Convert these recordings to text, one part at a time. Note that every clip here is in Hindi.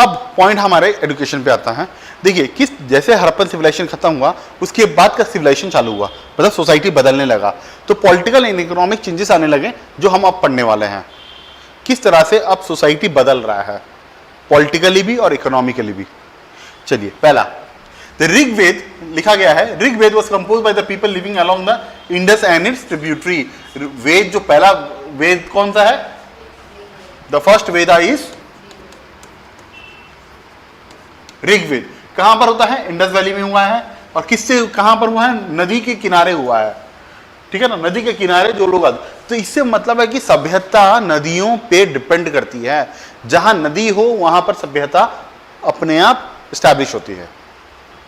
अब पॉइंट हमारे एजुकेशन पे आता है। देखिए किस जैसे हड़प्पन सिविलाइजेशन खत्म हुआ उसके बाद का सिविलाइजेशन चालू हुआ, मतलब सोसाइटी बदलने लगा, तो पॉलिटिकल एंड इकोनॉमिक चेंजेस आने लगे जो हम अब पढ़ने वाले हैं। किस तरह से अब सोसाइटी बदल रहा है पॉलिटिकली भी और इकोनॉमिकली भी। चलिए पहला, द ऋग्वेद लिखा गया है। Rigveda was composed by the people living along the Indus and its tributary. वेद जो पहला वेद कौन सा है? The first Veda is Rigveda. कहां पर होता है? इंडस वैली में हुआ है। और किससे कहां पर हुआ है? नदी के किनारे हुआ है, ठीक है ना, नदी के किनारे जो लोग आते, तो इससे मतलब है कि सभ्यता नदियों पे डिपेंड करती है। जहां नदी हो वहां पर सभ्यता अपने आप स्टैब्लिश होती है।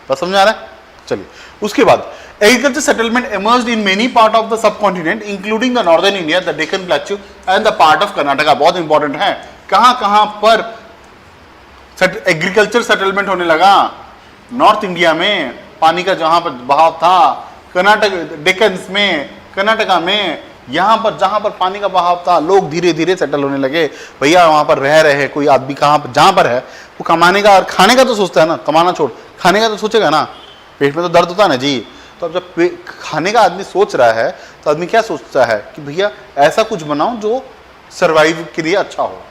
बस समझ आ रहा है? चलिए उसके बाद agriculture settlement emerged in many part of the subcontinent including the northern India, the Deccan Plateau and the part of Karnataka। बहुत इंपॉर्टेंट है, कहां कहां पर एग्रीकल्चर सेटलमेंट होने लगा? नॉर्थ इंडिया में पानी का जहां पर बहाव था, कर्नाटक डेक्कन्स में, कर्नाटका में, यहां पर जहां पर पानी का बहाव था लोग धीरे धीरे सेटल होने लगे। भैया वहां पर रह रहे, कोई आदमी कहां पर जहां पर है वो कमाने का और खाने का तो सोचता है ना, कमाना छोड़ खाने का तो सोचेगा ना, पेट में तो दर्द होता है ना जी। तो अब जब खाने का आदमी सोच रहा है तो आदमी क्या सोचता है कि भैया ऐसा कुछ बनाओ जो सर्वाइव के लिए अच्छा हो।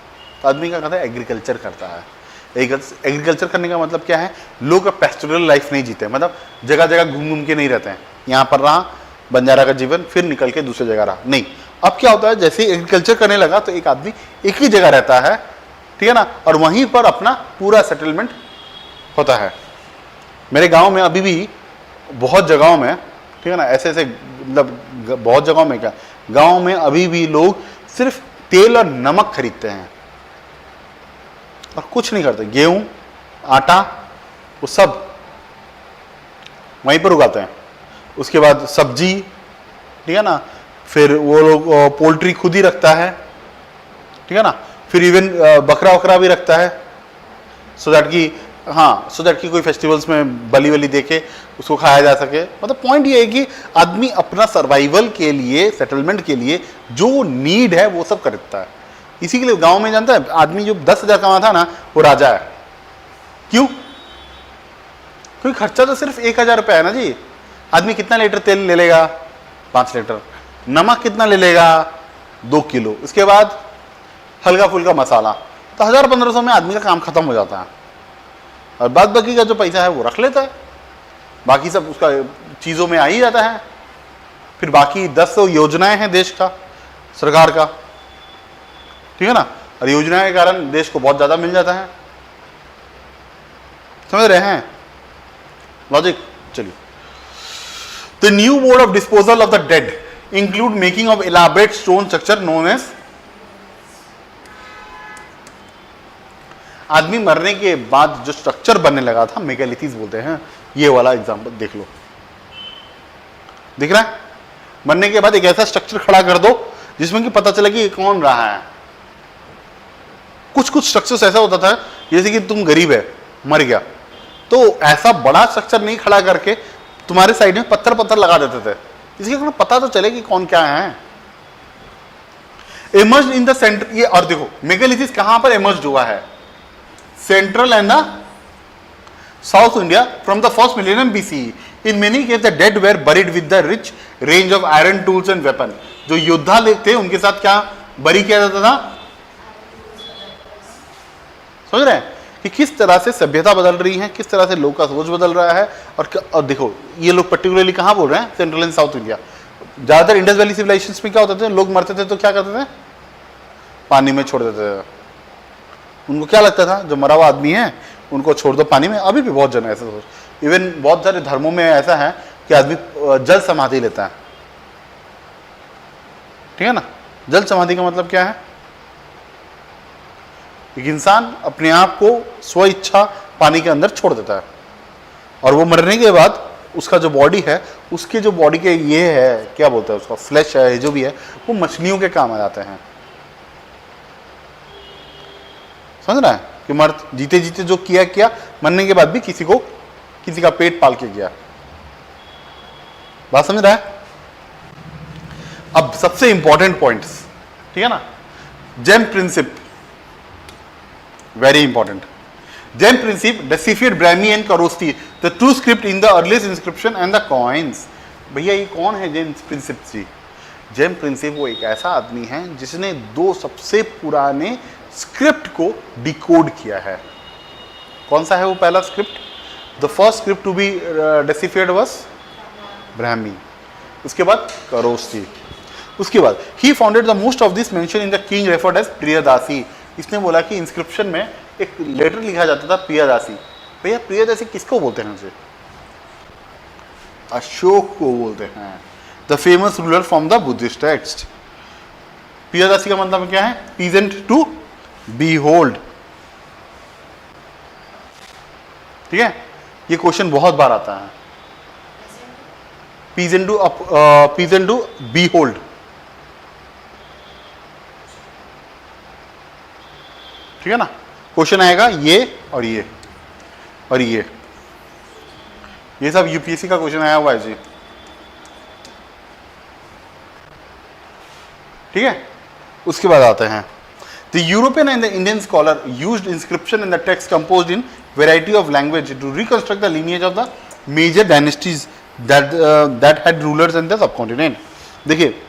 तो आदमी क्या करता है? एग्रीकल्चर करता है। एग्रीकल्चर करने का मतलब क्या है? लोग अब पेस्टोरल लाइफ नहीं जीते, मतलब जगह जगह घूम घूम के नहीं रहते हैं, यहाँ पर रहा बंजारा का जीवन फिर निकल के दूसरी जगह रहा, नहीं। अब क्या होता है, जैसे ही एग्रीकल्चर करने लगा तो एक आदमी एक ही जगह रहता है, ठीक है ना, और वहीं पर अपना पूरा सेटलमेंट होता है। मेरे गांव में अभी भी बहुत जगहों में, ठीक है ना, ऐसे ऐसे मतलब बहुत जगहों में क्या, गांव में अभी भी लोग सिर्फ तेल और नमक खरीदते हैं और कुछ नहीं करते। गेहूं, आटा, वो सब वहीं पर उगाते हैं। उसके बाद सब्जी, ठीक है ना, फिर वो लोग पोल्ट्री खुद ही रखता है, ठीक है ना, फिर इवन बकरा वकरा भी रखता है, सो दैट कि कोई फेस्टिवल्स में बलि वली देके उसको खाया जा सके। मतलब पॉइंट ये है कि आदमी अपना सर्वाइवल के लिए, सेटलमेंट के लिए जो नीड है वो सब खरीदता है। इसी के लिए गांव में जानता है आदमी जो 10,000 कमाता है ना वो राजा है। क्यों? क्योंकि खर्चा तो सिर्फ 1,000 रुपया है ना जी। आदमी कितना लीटर तेल ले लेगा? 5 लीटर। नमक कितना ले लेगा? 2 किलो। इसके बाद हल्का फुल्का मसाला, तो 1,000-1,500 में आदमी का काम खत्म हो जाता है। और बाद बाकी का जो पैसा है वो रख लेता है, बाकी सब उसका चीज़ों में आ ही जाता है। फिर बाकी 10 योजनाएं हैं देश का, सरकार का, ठीक है ना, और योजनाएं के कारण देश को बहुत ज़्यादा मिल जाता है। समझ रहे हैं लॉजिक? चलिए, the new mode of disposal of the dead include making of elaborate stone structure known as. आदमी मरने के बाद जो स्ट्रक्चर बनने लगा था मेगालिथिस बोलते हैं। ये वाला एग्जांपल देख लो, दिख रहा है? मरने के बाद एक ऐसा स्ट्रक्चर खड़ा कर दो जिसमें कि पता चले कि कौन रहा है। कुछ कुछ स्ट्रक्चर्स ऐसा होता था जैसे कि तुम गरीब है, मर गया, तो ऐसा बड़ा स्ट्रक्चर नहीं खड़ा करके तुम्हारे साइड में पत्थर पत्थर लगा देते थे, इसके कारण पता तो चले कि कौन क्या है। एमर्ज इन द सेंटर, ये और देखो मेगालिथिस कहां पर एमर्ज हुआ है? Central and the south India from the first millennium BC. In many case the dead were buried with the rich range of iron tools and weapon. जो योद्धा थे उनके साथ क्या बरी किया जाता था? समझ रहे हैं कि किस तरह से सभ्यता बदल रही है, किस तरह से लोग का सोच बदल रहा है। और देखो ये लोग पर्टिकुलरली कहां बोल रहे हैं? Central and south India. ज्यादातर इंडस वैली सिविलाइजेशंस में क्या होता था, लोग मरते थे तो क्या करते थे? पानी में छोड़ देते थे। उनको क्या लगता था जो मरा हुआ आदमी है उनको छोड़ दो पानी में। अभी भी बहुत जन ऐसा सोच, इवन बहुत सारे धर्मों में ऐसा है कि आदमी जल समाधि लेता है, ठीक है ना। जल समाधि का मतलब क्या है? एक इंसान अपने आप को स्व इच्छा पानी के अंदर छोड़ देता है और वो मरने के बाद उसका जो बॉडी है, उसके जो बॉडी के ये है क्या बोलते हैं उसका, फ्लैश है जो भी है, वो मछलियों के काम आ जाते हैं। समझ रहा है कि मर्द जीते जीते जो किया मरने के बाद भी किसी का पेट पाल के गया। बात समझ रहा है? अब सबसे इंपॉर्टेंट पॉइंट्स, ठीक है ना, Gem Prinsep, very important. Gem Princip deciphered Brahmi and Kharosthi, the true script in the earliest inscription and the coins. भैया ये कौन है जेम्स प्रिंसिप जी? जेम्स प्रिंसिप वो एक ऐसा आदमी है जिसने दो सबसे पुराने स्क्रिप्ट को डिकोड किया है। कौन सा है वो पहला script? The first script to be deciphered was Brahmi, उसके बाद करोस्ती, उसके बाद ही founded the most of this mention in the king referred as Priyadasi. इसने बोला कि इंस्क्रिप्शन में एक लेटर लिखा जाता था प्रियदासी। भैया प्रियदासी किसको बोलते हैं उसे? अशोक को बोलते हैं, the famous ruler from the Buddhist text. Priyadasi का मतलब क्या है? Pleasant to behold. ठीक है, ये क्वेश्चन बहुत बार आता है। Pleasant to behold. ठीक है ना, क्वेश्चन आएगा ये और ये और ये सब यूपीएससी का क्वेश्चन आया हुआ है जी। ठीक है, उसके बाद आते हैं the European and the Indian scholar used inscription in the text composed in variety of language to reconstruct the lineage of the major dynasties that had rulers in the subcontinent. देखिए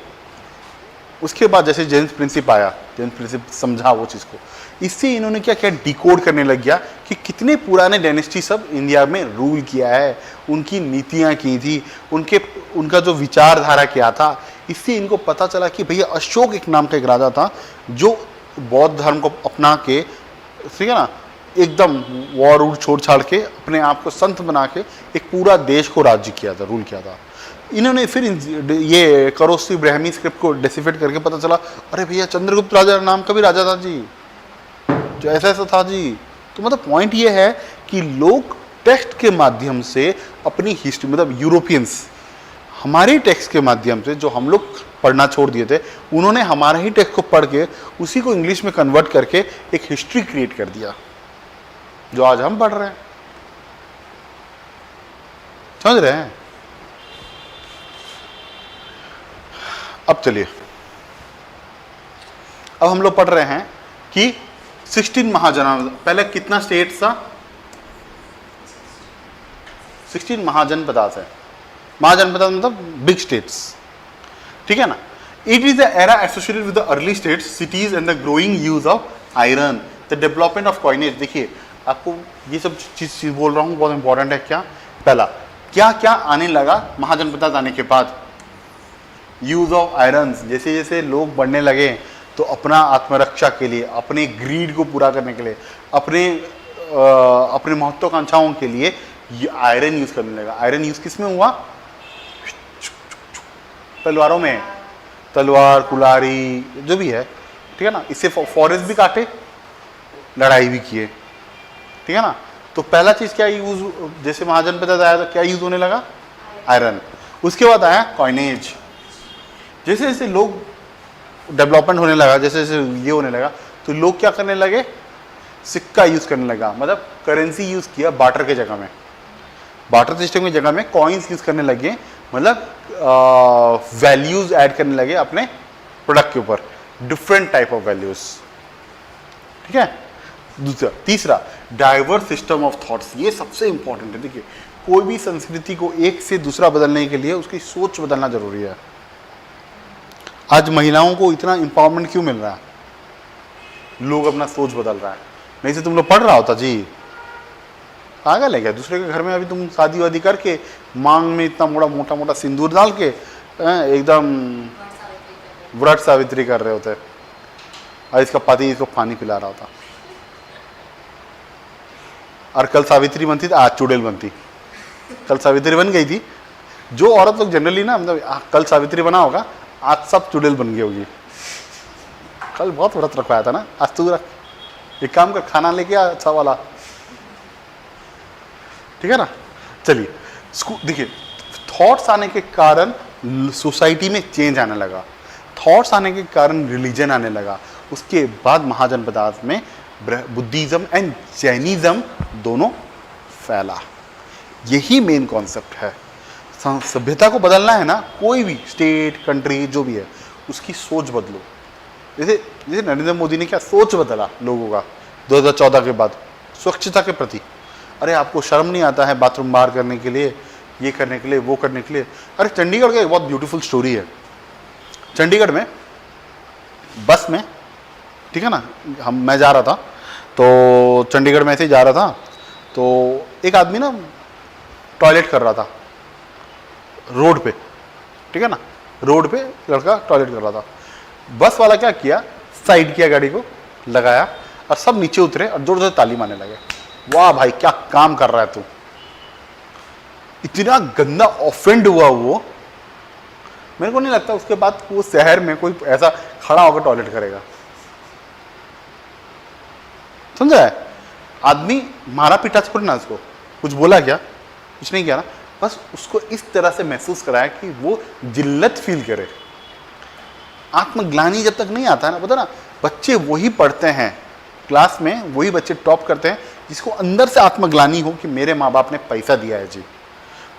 उसके बाद जैसे जेम्स प्रिंसिप आया, जेम्स प्रिंसिप समझा वो चीज़ को, इससे इन्होंने क्या किया, डिकोड करने लग गया कि कितने पुराने डायनेस्टी सब इंडिया में रूल किया है, उनकी नीतियाँ की थी, उनका जो विचारधारा क्या था। इससे इनको पता चला कि भैया अशोक एक नाम का एक राजा था जो बौद्ध धर्म को अपना के, ठीक है ना, एकदम वॉर वूर छोड़ छाड़ के अपने आप को संत बना के एक पूरा देश को राज्य किया था, रूल किया था। इन्होंने फिर ये करोस्ती ब्राह्मी स्क्रिप्ट को डेसिफिट करके पता चला, अरे भैया चंद्रगुप्त राजा नाम का भी राजा था जी, जो ऐसा ऐसा था जी। तो मतलब पॉइंट ये है कि लोग टेक्स्ट के माध्यम से अपनी हिस्ट्री, मतलब यूरोपियंस हमारे टेक्स्ट के माध्यम से, जो हम लोग पढ़ना छोड़ दिए थे, उन्होंने हमारा ही टेक्स्ट को पढ़ के उसी को इंग्लिश में कन्वर्ट करके एक हिस्ट्री क्रिएट कर दिया जो आज हम पढ़ रहे हैं। समझ रहे हैं? अब चलिए, अब हम लोग पढ़ रहे हैं कि 16 महाजन, पहले कितना स्टेट्स था? 16 महाजनपदास है। महाजनपदास मतलब बिग स्टेट्स। ठीक है ना। It is the era associated with the early states, cities and the growing use of iron, the development of coinage. देखिए आपको ये सब चीज बोल रहा हूँ, बहुत इंपॉर्टेंट है। क्या पहला क्या क्या आने लगा महाजनपदास आने के बाद? Use of iron. जैसे जैसे लोग बढ़ने लगे तो अपना आत्मरक्षा के लिए, अपने ग्रीड को पूरा करने के लिए, अपने महत्वाकांक्षाओं के लिए ये आयरन यूज करने लगा। आयरन यूज किस में हुआ? तलवारों में, तलवार, कुल्हाड़ी, जो भी है। ठीक है ना। इससे फॉरेस्ट भी काटे, लड़ाई भी किए। ठीक है ना। तो पहला चीज क्या यूज, जैसे महाजनपद आया तो क्या यूज होने लगा? आयरन। उसके बाद आया कॉइनेज। जैसे जैसे लोग डेवलपमेंट होने लगा, जैसे जैसे ये होने लगा, तो लोग क्या करने लगे? सिक्का यूज करने लगा, मतलब करेंसी यूज किया बार्टर के जगह में, बार्टर सिस्टम की जगह में कॉइन्स यूज करने लगे, मतलब वैल्यूज ऐड करने लगे अपने प्रोडक्ट के ऊपर, डिफरेंट टाइप ऑफ वैल्यूज। ठीक है। दूसरा, तीसरा डाइवर्स सिस्टम ऑफ थॉट्स। ये सबसे इंपॉर्टेंट है। देखिए कोई भी संस्कृति को एक से दूसरा बदलने के लिए उसकी सोच बदलना जरूरी है। आज महिलाओं को इतना इंपावरमेंट क्यों मिल रहा है? लोग अपना सोच बदल रहा है। नहीं से तुम लोग पढ़ रहा होता जी, पागल है क्या? दूसरे के घर में अभी तुम शादी वादी करके मांग में इतना मोटा मोटा सिंदूर डाल के एकदम व्रत सावित्री कर रहे होते, और इसका पति इसको पानी पिला रहा होता। और कल सावित्री बनती थी, आज चुड़ैल बनती। कल सावित्री बन गई थी। जो औरत लोग जनरली ना, मतलब कल सावित्री बना होगा, आज सब चुड़ैल बन गई होगी। कल बहुत व्रत रखवाया था ना, आज तू रख, एक काम कर, खाना लेके आ अच्छा वाला। ठीक है ना। चलिए देखिए, थॉट्स आने के कारण सोसाइटी में चेंज आने लगा, थॉट्स आने के कारण रिलीजन आने लगा। उसके बाद महाजनपदास में बुद्धिज्म एंड जैनिज्म दोनों फैला। यही मेन कॉन्सेप्ट है। सभ्यता को बदलना है ना, कोई भी स्टेट, कंट्री जो भी है, उसकी सोच बदलो। जैसे नरेंद्र मोदी ने क्या सोच बदला लोगों का 2014 के बाद, स्वच्छता के प्रति। अरे आपको शर्म नहीं आता है बाथरूम बाहर करने के लिए, ये करने के लिए, वो करने के लिए? अरे चंडीगढ़ का एक बहुत ब्यूटीफुल स्टोरी है। चंडीगढ़ में बस में, ठीक है ना, मैं जा रहा था, तो चंडीगढ़ में ऐसे ही जा रहा था, तो एक आदमी ना टॉयलेट कर रहा था रोड पे, ठीक है ना, रोड पे लड़का टॉयलेट कर रहा था। बस वाला क्या किया, साइड किया गाड़ी को, लगाया, और सब नीचे उतरे और जोर जोर से ताली मारने लगे। वाह भाई क्या काम कर रहा है तू। इतना गंदा ऑफेंड हुआ वो, मेरे को नहीं लगता उसके बाद वो शहर में कोई ऐसा खड़ा होकर टॉयलेट करेगा। समझा है? आदमी मारा पीटा थोड़ी ना, उसको कुछ बोला क्या, कुछ नहीं किया ना, बस उसको इस तरह से महसूस कराया कि वो जिल्लत फील करे। आत्मग्लानि जब तक नहीं आता है ना, पता ना, बच्चे वही पढ़ते हैं क्लास में, वही बच्चे टॉप करते हैं जिसको अंदर से आत्मग्लानि हो कि मेरे माँ बाप ने पैसा दिया है जी।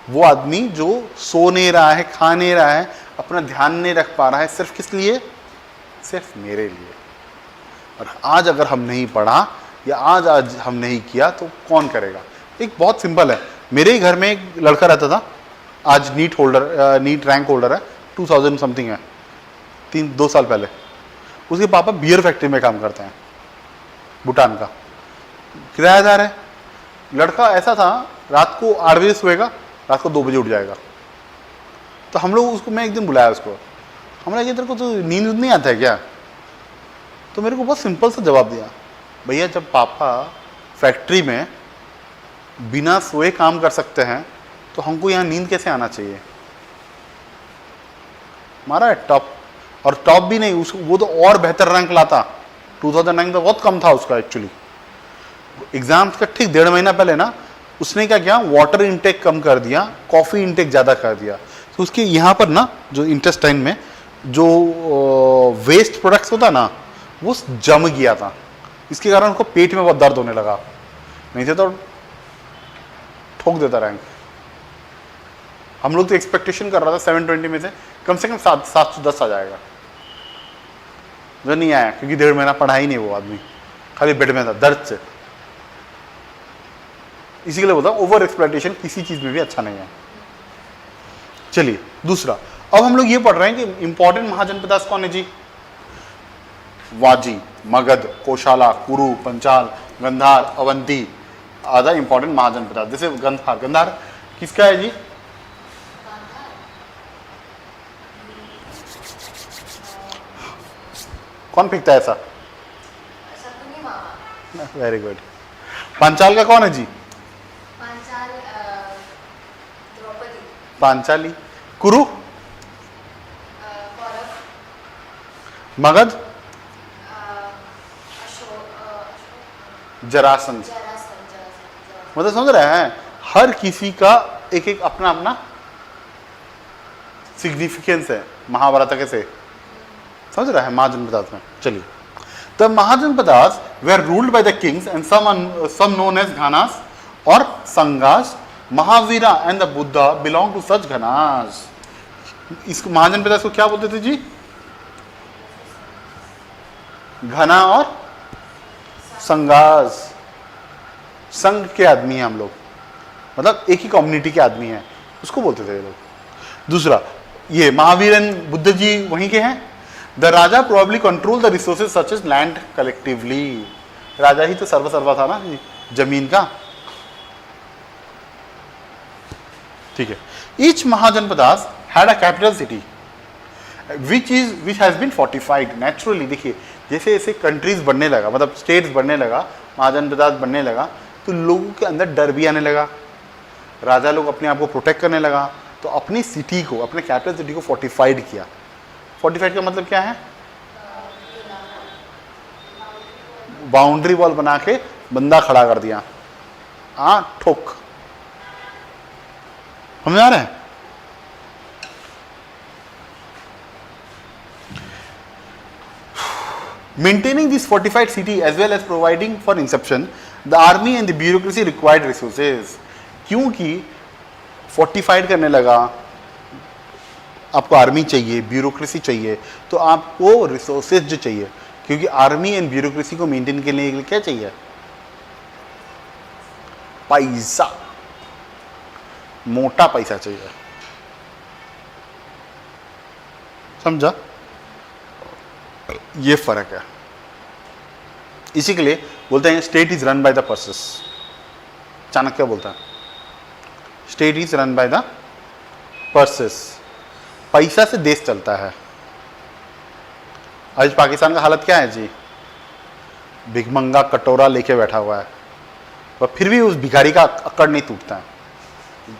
वो आदमी जो सो नहीं रहा है, खा नहीं रहा है, अपना ध्यान नहीं रख पा रहा है, सिर्फ किस लिए, सिर्फ मेरे लिए। और आज अगर हम नहीं पढ़ा या आज हम नहीं किया तो कौन करेगा? एक बहुत सिंपल है, मेरे ही घर में एक लड़का रहता था, आज नीट रैंक होल्डर है, 2000 समथिंग है, 2 साल पहले। उसके पापा बियर फैक्ट्री में काम करते हैं, भूटान का, किराएदार है। लड़का ऐसा था, रात को 8 बजे सोएगा, रात को 2 बजे उठ जाएगा। तो हम लोग उसको, मैं एक दिन बुलाया उसको, हमने कहा तेरे को तो नींद नहीं आता है क्या? तो मेरे को बहुत सिंपल सा जवाब दिया, भैया जब पापा फैक्ट्री में बिना सोए काम कर सकते हैं तो हमको यहाँ नींद कैसे आना चाहिए? मारा है टॉप, और टॉप भी नहीं, वो तो और बेहतर रैंक लाता। 2009 तो बहुत कम था उसका एक्चुअली। एग्जाम्स का ठीक 1.5 महीना पहले ना, उसने क्या किया, वाटर इनटेक कम कर दिया, कॉफ़ी इनटेक ज़्यादा कर दिया। तो उसके यहाँ पर ना, जो इंटेस्टाइन में जो वेस्ट प्रोडक्ट्स होता ना, वो जम गया था। इसके कारण उसको पेट में बहुत दर्द होने लगा, नहीं थे तो ठोक देता रैंक। हम लोग तो एक्सपेक्टेशन कर रहा था 720 में से कम 710 आ जाएगा, जो नहीं आया क्योंकि 1.5 महीना पढ़ा ही नहीं वो आदमी, खाली बेड में था दर्द से। इसी के लिए बोलता हूं ओवर एक्सप्लॉयटेशन किसी चीज में भी अच्छा नहीं है। चलिए दूसरा, अब हम लोग ये पढ़ रहे हैं कि इंपॉर्टेंट महाजनपदास कौन है जी? वाजी, मगध, कोशाला, कुरु, पंचाल, गंधार, अवंती आधा इंपॉर्टेंट महाजनपदास। जैसे गंधार, गंधार किसका है जी? कौन फेंकता है ऐसा? Very good. पांचाल का कौन है जी? पांचाली। कुरु? मगध? जरासंध। मतलब समझ रहे हैं, हर किसी का एक एक अपना अपना सिग्निफिकेंस है महाभारत के से, समझ रहे हैं महाजनपदास में। चलिए, the Mahajanapadas were ruled by the kings and some known as ganas और sanghas. Mahavira and the Buddha belong to such ganas. इसको महाजनपदास को क्या बोलते थे जी? घना और संगास। संघ के आदमी हैं हम लोग, मतलब एक ही कम्युनिटी के आदमी हैं, उसको बोलते थे ये लोग। दूसरा, ये महावीर एंड बुद्ध जी वहीं के हैं। The raja probably control the resources such as land collectively. राजा ही तो सर्वसर्वा था ना जमीन का, ठीक है। Each Mahajanapadas had a capital city which has been fortified naturally. देखिए जैसे जैसे कंट्रीज बढ़ने लगा, मतलब स्टेट्स बढ़ने लगा, महाजनपदास बढ़ने लगा, तो लोगों के अंदर डर भी आने लगा। राजा लोग अपने आप को प्रोटेक्ट करने लगा, तो अपनी सिटी को, अपने कैपिटल सिटी को फोर्टिफाइड किया। फोर्टिफाइड का मतलब क्या है? बाउंड्री वॉल बना के बंदा खड़ा कर दिया, ठोक। समझ आ रहा है? Maintaining this fortified city as well as providing for inception, the army and the bureaucracy required resources. क्योंकि fortified करने लगा, आपको आर्मी चाहिए, ब्यूरोक्रेसी चाहिए, तो आपको रिसोर्सेज जो चाहिए, क्योंकि आर्मी एंड ब्यूरोक्रेसी को मेंटेन करने के लिए क्या चाहिए? पैसा, मोटा पैसा चाहिए, समझा? ये फर्क है। इसी के लिए बोलते हैं state is run by the purses. Chanakya बोलता है state is run by the purses, पैसा से देश चलता है। आज पाकिस्तान का हालत क्या है जी? भिखमंगा कटोरा लेके बैठा हुआ है, पर फिर भी उस भिखारी का अकड़ नहीं टूटता है।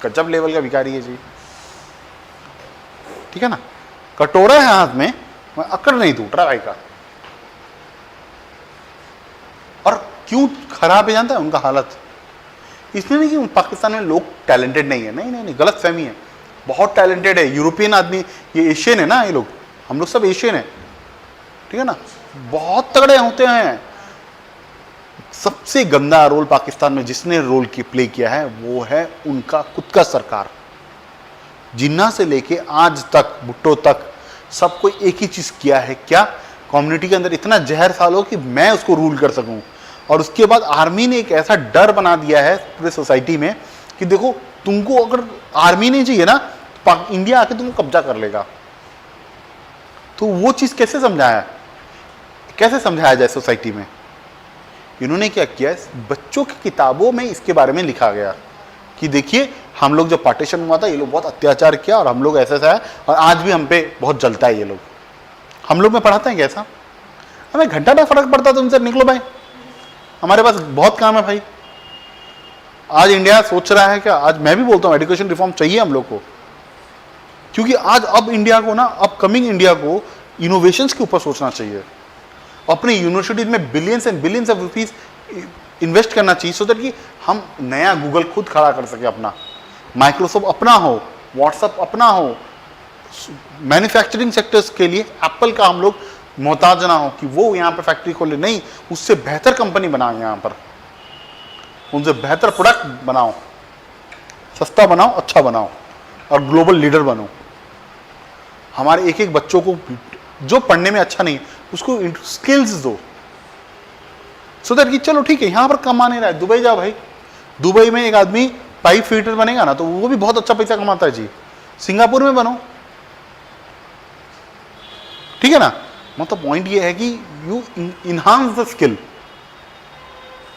गजब लेवल का भिखारी है जी, ठीक है ना? कटोरा है हाथ में, अकड़ नहीं टूट रहा भाई का। और क्यों खराब है जानता है उनका हालत? इसलिए नहीं कि पाकिस्तान में लोग टैलेंटेड नहीं है, नहीं नहीं नहीं, गलत फहमी है। बहुत टैलेंटेड है। यूरोपियन आदमी, ये एशियन है ना, ये लोग, हम लोग सब एशियन है, ठीक है ना? बहुत तगड़े होते हैं। सबसे गंदा रोल पाकिस्तान में जिसने रोल प्ले किया है वो है उनका खुद का सरकार। जिन्ना से लेके आज तक, भुट्टो तक, सबको एक ही चीज किया है, क्या? कम्युनिटी के अंदर इतना जहर डालो कि मैं उसको रूल कर सकूं। और उसके बाद आर्मी ने एक ऐसा डर बना दिया है पूरे सोसाइटी में कि देखो, तुमको अगर आर्मी नहीं चाहिए ना, तो इंडिया आके तुमको कब्जा कर लेगा। तो वो चीज कैसे समझाया जाए सोसाइटी में? इन्होंने क्या किया, बच्चों की किताबों में इसके बारे में लिखा गया कि देखिए, हम लोग जब पार्टीशन हुआ था, ये लोग बहुत अत्याचार किया और हम लोग ऐसा है, और आज भी हम पे बहुत जलता है ये लोग। हम लोग में पढ़ाते हैं कैसा? हमें घंटा ना फर्क पड़ता तुमसे, निकलो भाई, हमारे पास बहुत काम है भाई। आज इंडिया सोच रहा है क्या? आज मैं भी बोलता हूँ एजुकेशन रिफॉर्म चाहिए हम लोग को, क्योंकि आज अब इंडिया को ना, अपकमिंग इंडिया को इनोवेशंस के ऊपर सोचना चाहिए। अपने यूनिवर्सिटीज में billions and billions of rupees invest करना चाहिए, सो दैट कि हम नया गूगल खुद खड़ा कर सके, अपना माइक्रोसॉफ्ट अपना हो, व्हाट्सएप अपना हो। मैन्युफैक्चरिंग सेक्टर्स के लिए एप्पल का हम लोग मोहताज ना हो कि वो यहाँ पर फैक्ट्री खोले, नहीं, उससे बेहतर कंपनी बनाओ, यहाँ पर उनसे बेहतर प्रोडक्ट बनाओ, सस्ता बनाओ, अच्छा बनाओ और ग्लोबल लीडर बनो। हमारे एक एक बच्चों को जो पढ़ने में अच्छा नहीं, उसको स्किल्स दो, सो दैट कि चलो ठीक है, यहां पर कमा नहीं रहा है, दुबई जाओ भाई। दुबई में एक आदमी पाइप फिटर बनेगा ना, तो वो भी बहुत अच्छा पैसा कमाता है जी। सिंगापुर में बनो, ठीक है ना? मतलब पॉइंट ये है कि यू इनहांस द स्किल।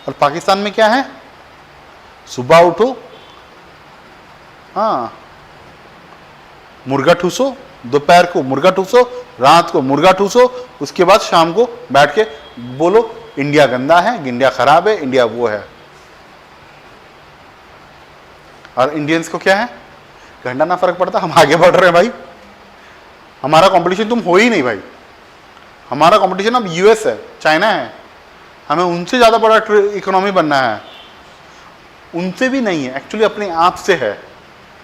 और पाकिस्तान में क्या है? सुबह उठो, हाँ, मुर्गा ठूसो, दोपहर को मुर्गा ठूसो, रात को मुर्गा ठूसो, उसके बाद शाम को बैठ के बोलो इंडिया गंदा है, इंडिया खराब है, इंडिया वो है। और इंडियंस को क्या है? घंटा ना फर्क पड़ता, हम आगे बढ़ रहे हैं भाई। हमारा कंपटीशन तुम हो ही नहीं भाई। हमारा कंपटीशन अब यूएस है, चाइना है। हमें उनसे ज़्यादा बड़ा इकोनॉमी बनना है, उनसे भी नहीं है, एक्चुअली अपने आप से है।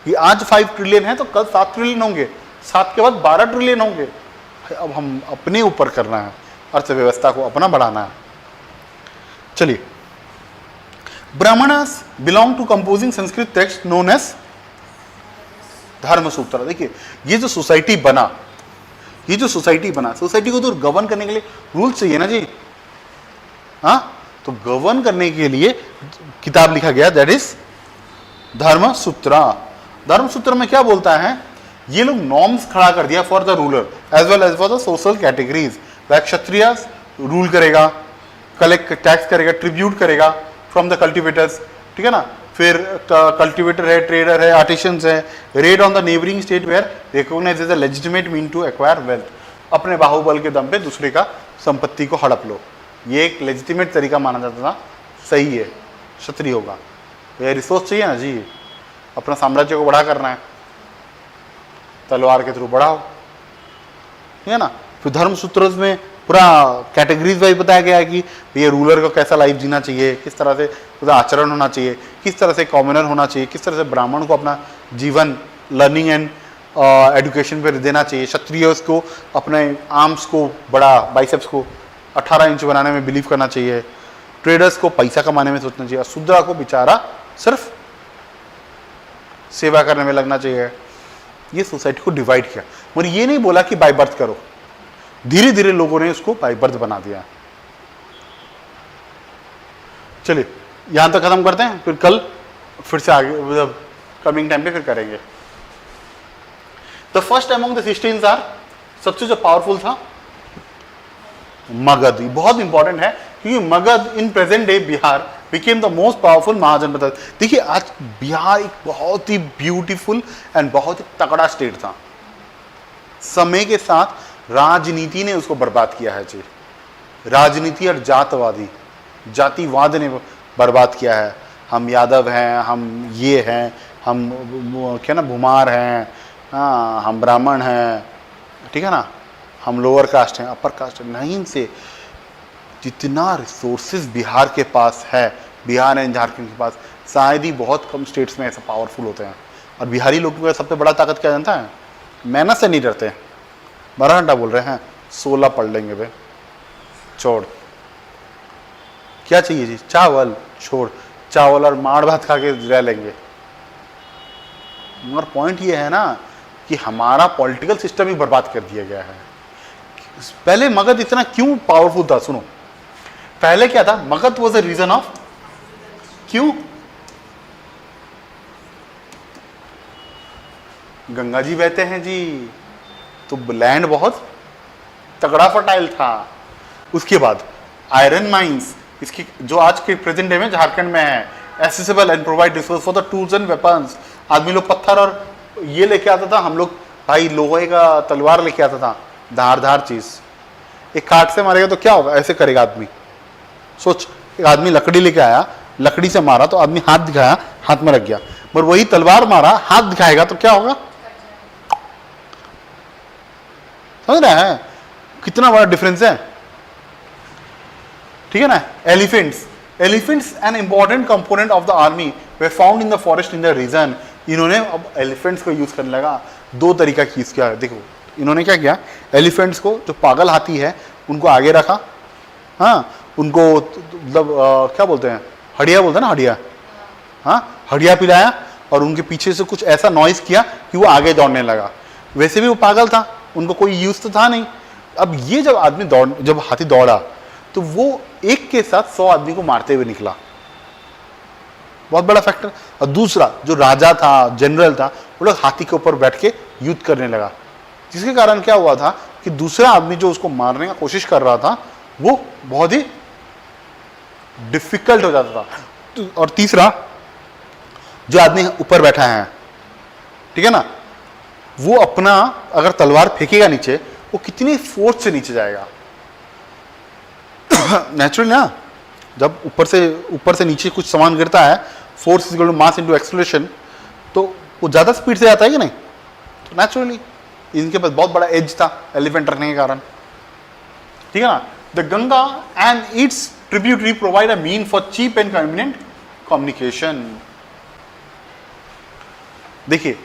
कि आज 5 ट्रिलियन है तो कल 7 ट्रिलियन होंगे, 7 के बाद 12 ट्रिलियन होंगे। अब हम अपने ऊपर करना है, अर्थव्यवस्था को अपना बढ़ाना है। चलिए, Brahmanas belong to composing Sanskrit text known as Dharmasutra. देखिए, ये जो सोसाइटी बना, सोसाइटी को तो गवर्न करने के लिए रूल्स चाहिए ना जी। हाँ, तो गवर्न करने के लिए किताब लिखा गया, दैट इज धर्मसूत्र। धर्मसूत्र में क्या बोलता है? ये लोग नॉर्म्स खड़ा कर दिया for the ruler as well as for the social categories. Like Kshatriyas rule करेगा, कलेक्ट टैक्स करेगा, ट्रिब्यूट करेगा फ्रॉम द कल्टिवेटर्स, ठीक है ना? फिर कल्टिवेटर है, ट्रेडर है, आर्टिशंस है। Raid on the neighbouring state were recognised as a legitimate mean to acquire wealth. अपने बाहुबल के दम पे दूसरे का संपत्ति को हड़प लो, ये एक लेजिटिमेट तरीका माना जाता था, सही है क्षत्रिय होगा। ये रिसोर्स चाहिए ना जी, अपना साम्राज्य को बड़ा करना है, तलवार के थ्रू बढ़ाओ, ठीक है ना? फिर धर्मसूत्र में पूरा कैटेगरीज वाइज बताया गया है कि ये रूलर को कैसा लाइफ जीना चाहिए, किस तरह से उसका आचरण होना चाहिए, किस तरह से कॉमनर होना चाहिए, किस तरह से ब्राह्मण को अपना जीवन लर्निंग एंड एजुकेशन पर देना चाहिए। क्षत्रिय को अपने आर्म्स को बड़ा, बाइसेप्स को 18 इंच बनाने में बिलीव करना चाहिए। ट्रेडर्स को पैसा कमाने में सोचना चाहिए। शूद्र को बेचारा सिर्फ सेवा करने में लगना चाहिए। ये सोसाइटी को डिवाइड किया, और ये नहीं बोला कि बाय बर्थ करो, धीरे धीरे लोगों ने उसको बाय बर्थ बना दिया। चलिए, यहां तक खत्म करते हैं, फिर कल फिर से आगे मतलब कमिंग टाइम पे फिर करेंगे। द फर्स्ट अमंग द सिस्टीन्स आर, सबसे जो पावरफुल था मगध। बहुत इंपॉर्टेंट है क्योंकि Magadha in present day Bihar became the most powerful Mahajanapada. देखिए आज बिहार एक बहुत ही ब्यूटीफुल एंड बहुत ही तगड़ा स्टेट था, समय के साथ राजनीति ने उसको बर्बाद किया है जी। राजनीति और जातिवाद ने बर्बाद किया है। हम यादव हैं, हम ये हैं, हम क्या ना भूमार हैं, हाँ हम ब्राह्मण हैं, ठीक है ना, हम लोअर कास्ट हैं, अपर कास्ट है। नहीं, से जितना रिसोर्सेज बिहार के पास है, बिहार एंड झारखंड के पास, शायद ही बहुत कम स्टेट्स में ऐसे पावरफुल होते हैं। और बिहारी लोगों का सबसे बड़ा ताकत क्या जानता है? मेहनत से नहीं डरते। 12 घंटा बोल रहे हैं, 16 पढ़ लेंगे भाई, छोड़। क्या चाहिए जी? चावल, छोड़। चावल और माड़ भात खा के रह लेंगे। मगर पॉइंट ये है ना कि हमारा पॉलिटिकल सिस्टम ही बर्बाद कर दिया गया है। पहले मगध इतना क्यों पावरफुल था? सुनो, पहले क्या था? Magadha was a region of, क्यों? गंगा जी बहते हैं जी, तो लैंड बहुत तगड़ा फर्टाइल था। उसके बाद आयरन माइंस, इसकी जो आज के प्रेजेंट डे में झारखंड में है, accessible and provide resource for the tools and weapons. आदमी लोग पत्थर और ये लेके आता था, हम लोग भाई लोहे का तलवार लेके आता था, धारदार चीज। एक काट से मारेगा तो क्या होगा? ऐसे करेगा आदमी। सोच, एक आदमी लकड़ी लेके आया, लकड़ी से मारा तो आदमी हाथ दिखाया, हाथ में लग गया। पर वही तलवार मारा, हाथ दिखाएगा तो क्या होगा? समझ रहे हैं कितना बड़ा डिफरेंस है? ठीक है ना। Elephants, elephants an important component of the army were found in the forest in the region. इन्होंने अब एलिफेंट्स को यूज करने लगा। दो तरीका की यूज किया है। देखो इन्होंने क्या किया, एलिफेंट्स को, जो पागल हाथी है उनको आगे रखा, हाँ उनको मतलब क्या बोलते हैं, हड़िया बोलते हैं ना, हड़िया, हाँ हड़िया पिलाया और उनके पीछे से कुछ ऐसा नॉइज किया कि वो आगे दौड़ने लगा। वैसे भी वो पागल था, उनको कोई यूज तो था नहीं। अब ये जब आदमी जब हाथी दौड़ा तो वो एक के साथ 100 आदमी को मारते हुए निकला। बहुत बड़ा फैक्टर। और दूसरा, जो राजा था, जनरल था, वो लोग हाथी के ऊपर बैठ के युद्ध करने लगा, जिसके कारण क्या हुआ था कि दूसरा आदमी जो उसको मारने का कोशिश कर रहा था वो बहुत ही डिफिकल्ट हो जाता था। और तीसरा, जो आदमी ऊपर बैठा है, ठीक है ना, वो अपना अगर तलवार फेंकेगा नीचे, वो कितनी फोर्स से नीचे जाएगा। नेचुरल ना, जब ऊपर से नीचे कुछ सामान गिरता है, force is equal to mass into acceleration, तो वो ज्यादा स्पीड से जाता है कि नहीं? तो नेचुरली इनके पास बहुत बड़ा एज था एलिफेंट रखने के कारण, ठीक है ना। The Ganga and its tributary provide a mean for cheap and convenient communication. देखिए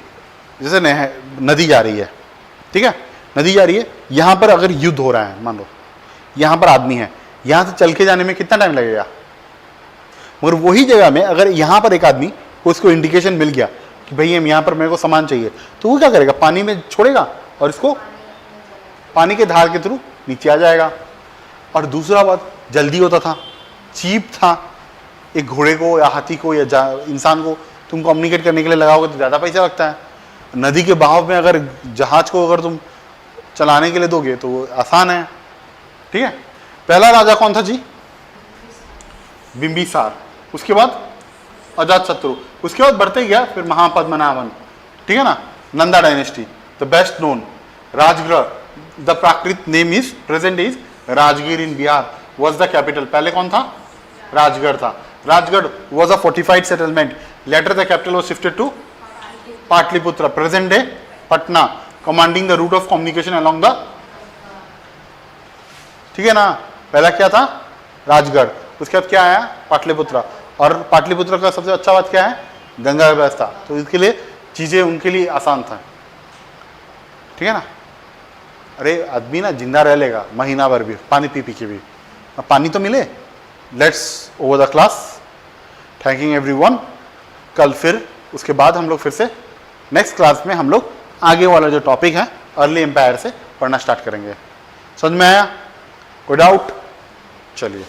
जैसे नदी जा रही है, ठीक है, नदी जा रही है, यहां पर अगर युद्ध हो रहा है, मान लो यहां पर आदमी है, यहां से चल के जाने में कितना टाइम लगेगा? मगर वही जगह में अगर यहां पर एक आदमी को, उसको इंडिकेशन मिल गया कि भाई हम यहां पर, मेरे को सामान चाहिए, तो वो क्या करेगा? पानी में छोड़ेगा और इसको पानी के धार के थ्रू नीचे आ जाएगा। और दूसरा बात, जल्दी होता था, चीप था। एक घोड़े को या हाथी को या इंसान को तुम कम्युनिकेट करने के लिए लगाओगे तो ज़्यादा पैसा लगता है। नदी के बहाव में अगर जहाज को अगर तुम चलाने के लिए दोगे तो वो आसान है, ठीक है। पहला राजा कौन था जी? बिंबिसार। उसके बाद अजातशत्रु। उसके बाद बढ़ते गया फिर महापद्मनाभन, ठीक है ना, Nanda dynasty, the best known Rajagriha, the Prakrit name is present is Rajgir in Bihar, was the capital. पहले कौन था? राजगढ़ था। Rajgarh was a fortified settlement, later the capital was shifted to Pataliputra, present day Patna, commanding the route of communication along the, ठीक है ना। पहला क्या था? राजगढ़। उसके बाद क्या आया? पाटलिपुत्र। और पाटलिपुत्र का सबसे अच्छा बात क्या है? गंगा व्यवस्था। तो इसके लिए चीजें उनके लिए आसान था, ठीक है ना। अरे आदमी ना जिंदा रह लेगा महीना भर भी, पानी पी पी के भी। अब पानी तो मिले। Let's over the class, thanking everyone. कल फिर उसके बाद हम लोग फिर से नेक्स्ट क्लास में हम लोग आगे वाला जो टॉपिक है अर्ली एम्पायर से पढ़ना स्टार्ट करेंगे। समझ में आया? कोई डाउट? चलिए।